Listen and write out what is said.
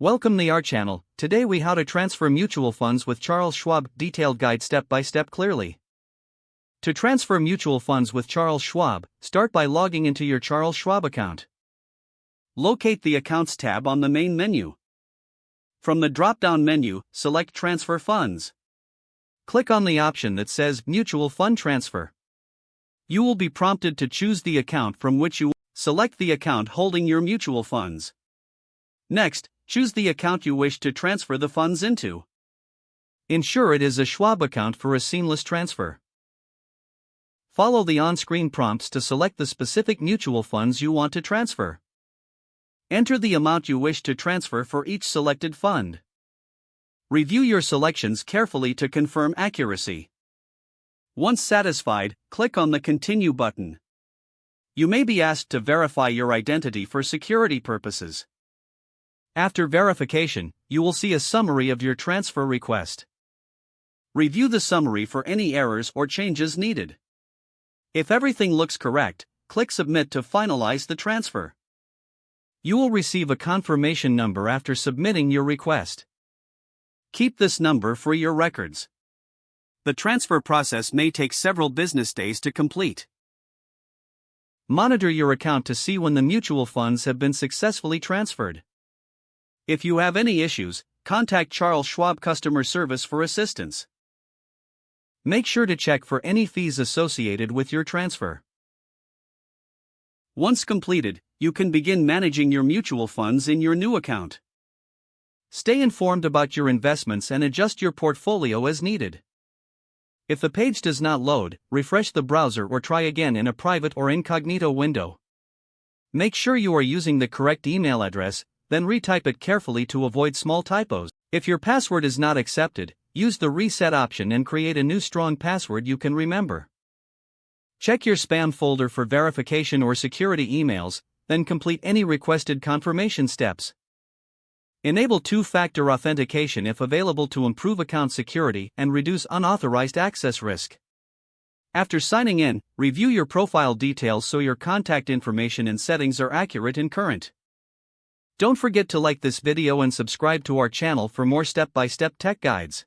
Welcome to our channel. Today we how to transfer mutual funds with Charles Schwab. Detailed guide step by step clearly. To transfer mutual funds with Charles Schwab, start by logging into your Charles Schwab account. Locate the Accounts tab on the main menu. From the drop-down menu, select Transfer Funds. Click on the option that says Mutual Fund Transfer. You will be prompted to choose the account from which you select the account holding your mutual funds. Next, choose the account you wish to transfer the funds into. Ensure it is a Schwab account for a seamless transfer. Follow the on-screen prompts to select the specific mutual funds you want to transfer. Enter the amount you wish to transfer for each selected fund. Review your selections carefully to confirm accuracy. Once satisfied, click on the Continue button. You may be asked to verify your identity for security purposes. After verification, you will see a summary of your transfer request. Review the summary for any errors or changes needed. If everything looks correct, click Submit to finalize the transfer. You will receive a confirmation number after submitting your request. Keep this number for your records. The transfer process may take several business days to complete. Monitor your account to see when the mutual funds have been successfully transferred. If you have any issues, contact Charles Schwab customer service for assistance. Make sure to check for any fees associated with your transfer. Once completed, you can begin managing your mutual funds in your new account. Stay informed about your investments and adjust your portfolio as needed. If the page does not load, refresh the browser or try again in a private or incognito window. Make sure you are using the correct email address, then retype it carefully to avoid small typos. If your password is not accepted, use the reset option and create a new strong password you can remember. Check your spam folder for verification or security emails, then complete any requested confirmation steps. Enable two-factor authentication if available to improve account security and reduce unauthorized access risk. After signing in, review your profile details so your contact information and settings are accurate and current. Don't forget to like this video and subscribe to our channel for more step-by-step tech guides.